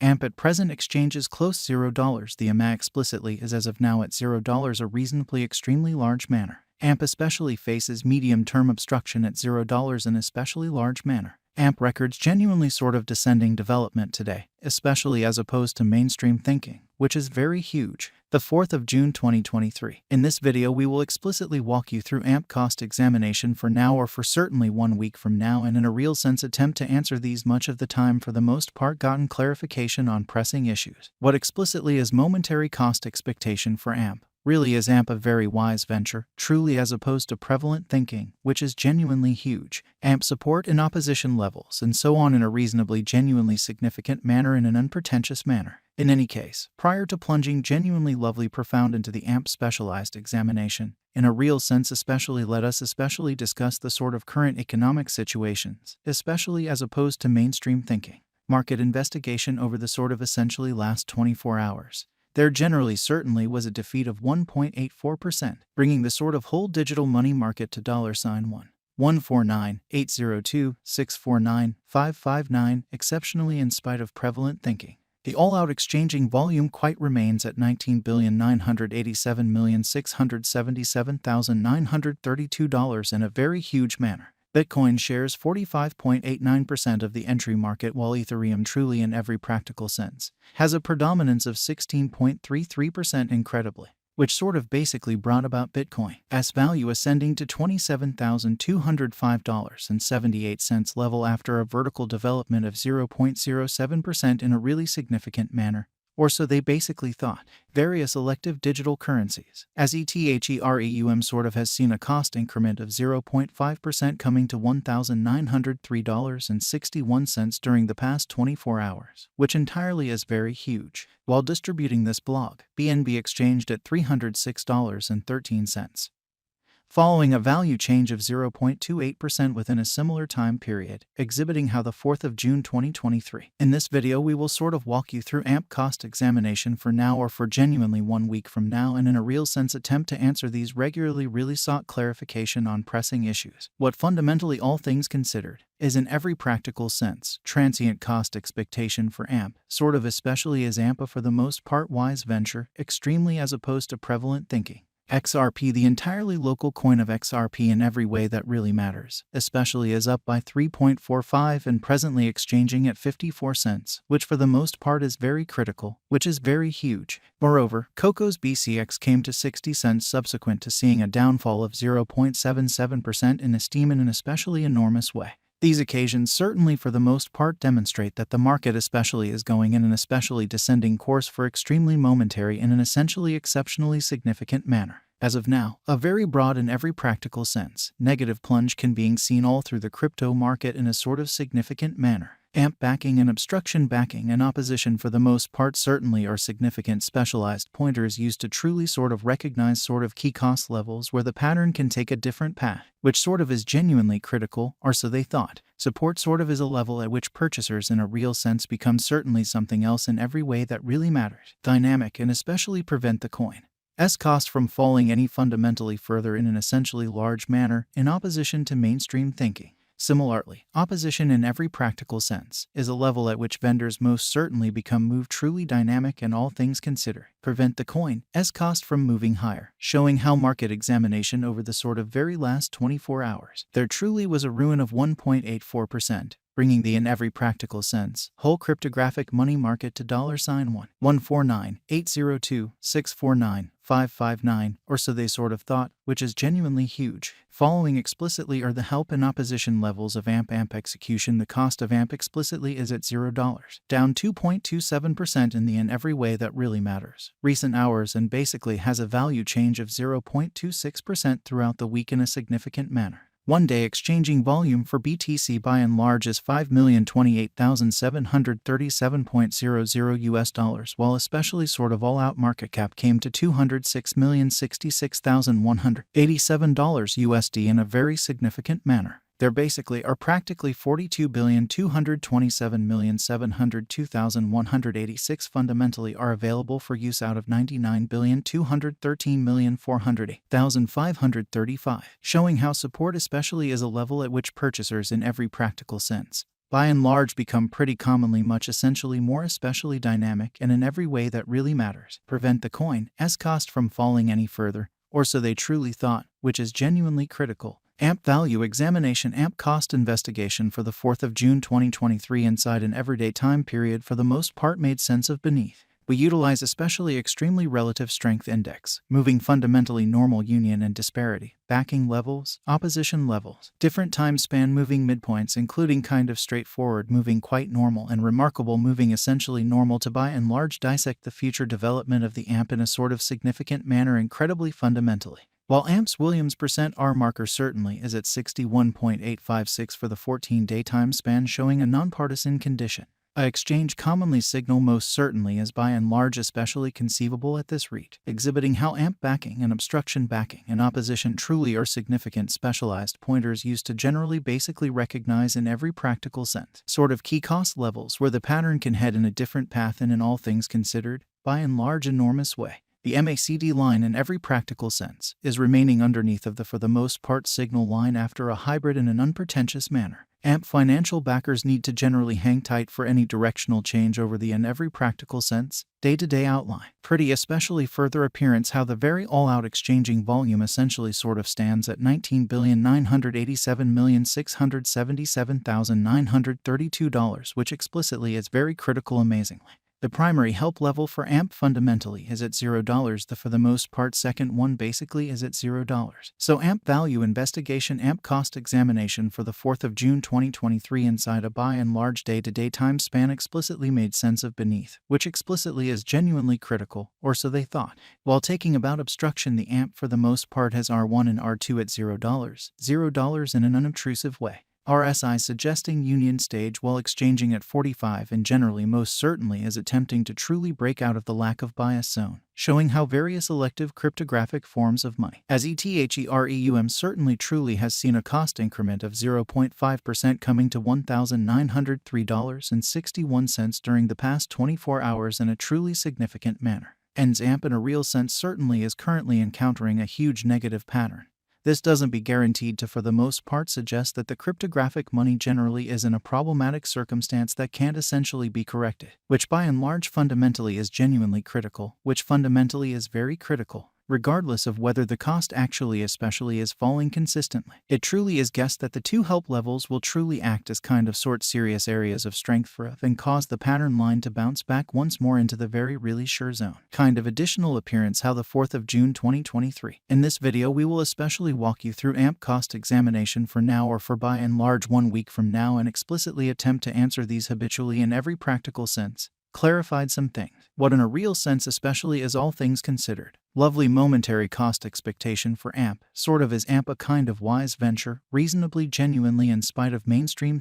AMP at present exchanges close $0. The AMA explicitly is as of now at $0 a reasonably extremely large manner. AMP especially faces medium-term obstruction at $0 in especially large manner. AMP records genuinely sort of descending development today, especially as opposed to mainstream thinking, which is very huge. The 4th of June 2023. In this video we will explicitly walk you through AMP cost examination for now or for certainly 1 week from now, and in a real sense attempt to answer these much of the time for the most part gotten clarification on pressing issues. What explicitly is momentary cost expectation for AMP? Really is AMP a very wise venture, truly, as opposed to prevalent thinking, which is genuinely huge. AMP support and opposition levels and so on in a reasonably genuinely significant manner in an unpretentious manner. In any case, prior to plunging genuinely lovely profound into the AMP specialized examination, in a real sense especially let us especially discuss the sort of current economic situations, especially as opposed to mainstream thinking. Market investigation over the sort of essentially last 24 hours. There generally certainly was a defeat of 1.84%, bringing the sort of whole digital money market to $1,149,802,649,559 exceptionally in spite of prevalent thinking. The all-out exchanging volume quite remains at $19,987,677,932 in a very huge manner. Bitcoin shares 45.89% of the entry market, while Ethereum truly in every practical sense has a predominance of 16.33% incredibly, which sort of basically brought about Bitcoin's value ascending to $27,205.78 level after a vertical development of 0.07% in a really significant manner. Or so they basically thought. Various elective digital currencies, as Ethereum sort of has seen a cost increment of 0.5% coming to $1,903.61 during the past 24 hours, which entirely is very huge. While distributing this blog, BNB exchanged at $306.13. Following a value change of 0.28% within a similar time period, exhibiting how the 4th of June 2023. In this video we will sort of walk you through AMP cost examination for now or for genuinely 1 week from now, and in a real sense attempt to answer these regularly really sought clarification on pressing issues. What fundamentally, all things considered, is in every practical sense transient cost expectation for AMP, sort of especially as AMP for the most part wise venture, extremely as opposed to prevalent thinking. XRP, the entirely local coin of XRP in every way that really matters, especially is up by 3.45 and presently exchanging at 54 cents, which for the most part is very critical, which is very huge. Moreover, Coco's BCX came to 60 cents subsequent to seeing a downfall of 0.77% in esteem in an especially enormous way. These occasions certainly for the most part demonstrate that the market especially is going in an especially descending course for extremely momentary in an essentially exceptionally significant manner. As of now, a very broad in every practical sense, negative plunge can be seen all through the crypto market in a sort of significant manner. AMP backing and obstruction backing and opposition for the most part certainly are significant specialized pointers used to truly sort of recognize sort of key cost levels where the pattern can take a different path, which sort of is genuinely critical, or so they thought. Support sort of is a level at which purchasers in a real sense become certainly something else in every way that really matters, dynamic, and especially prevent the coin's cost from falling any fundamentally further in an essentially large manner in opposition to mainstream thinking. Similarly, opposition in every practical sense is a level at which vendors most certainly become move truly dynamic and all things considered, prevent the coin's cost from moving higher, showing how market examination over the sort of very last 24 hours, there truly was a ruin of 1.84%. Bringing the in every practical sense whole cryptographic money market to $1,149,802,649,559, or so they sort of thought, which is genuinely huge. Following explicitly are the help and opposition levels of AMP execution. The cost of AMP explicitly is at $0, down 2.27% in the in every way that really matters. Recent hours and basically has a value change of 0.26% throughout the week in a significant manner. 1-day exchanging volume for BTC by and large is $5,028,737.00 while especially sort of all-out market cap came to $206,066,187 in a very significant manner. There basically are practically 42,227,702,186 fundamentally are available for use out of 99,213,480,535, showing how support especially is a level at which purchasers in every practical sense by and large become pretty commonly much essentially more especially dynamic and in every way that really matters. Prevent the coin's cost from falling any further, or so they truly thought, which is genuinely critical. AMP value examination. AMP cost investigation for the 4th of June 2023 inside an everyday time period for the most part made sense of beneath. We utilize especially extremely relative strength index, moving fundamentally normal union and disparity, backing levels, opposition levels, different time span moving midpoints including kind of straightforward moving quite normal and remarkable moving essentially normal to by and large dissect the future development of the AMP in a sort of significant manner incredibly fundamentally. While AMP's Williams %R marker certainly is at 61.856 for the 14-day time span showing a nonpartisan condition, a exchange commonly signal most certainly is by and large especially conceivable at this rate, exhibiting how AMP backing and obstruction backing and opposition truly are significant specialized pointers used to generally basically recognize in every practical sense sort of key cost levels where the pattern can head in a different path and in all things considered, by and large enormous way. The MACD line in every practical sense is remaining underneath of the for the most part signal line after a hybrid in an unpretentious manner. AMP financial backers need to generally hang tight for any directional change over the in every practical sense, day-to-day outline. Pretty especially further appearance how the very all-out exchanging volume essentially sort of stands at $19,987,677,932, which explicitly is very critical amazingly. The primary help level for AMP fundamentally is at $0. The for the most part second one basically is at $0. So AMP value investigation AMP cost examination for the 4th of June 2023 inside a by and large day-to-day time span explicitly made sense of beneath, which explicitly is genuinely critical, or so they thought. While taking about obstruction the AMP for the most part has R1 and R2 at $0 in an unobtrusive way. RSI suggesting union stage while exchanging at 45 and generally most certainly is attempting to truly break out of the lack of bias zone, showing how various elective cryptographic forms of money, as ETHEREUM certainly truly has seen a cost increment of 0.5% coming to $1,903.61 during the past 24 hours in a truly significant manner. ENS AMP in a real sense certainly is currently encountering a huge negative pattern. This doesn't be guaranteed to for the most part suggest that the cryptographic money generally is in a problematic circumstance that can't essentially be corrected, which by and large fundamentally is genuinely critical, which fundamentally is very critical, regardless of whether the cost actually especially is falling consistently. It truly is guessed that the two help levels will truly act as kind of sort serious areas of strength for us and cause the pattern line to bounce back once more into the very really sure zone. Kind of additional appearance how the 4th of June 2023. In this video we will especially walk you through AMP cost examination for now or for by and large 1 week from now and explicitly attempt to answer these habitually in every practical sense. Clarified some things. What in a real sense especially is all things considered. Lovely momentary cost expectation for AMP. Sort of is AMP a kind of wise venture, reasonably genuinely in spite of mainstream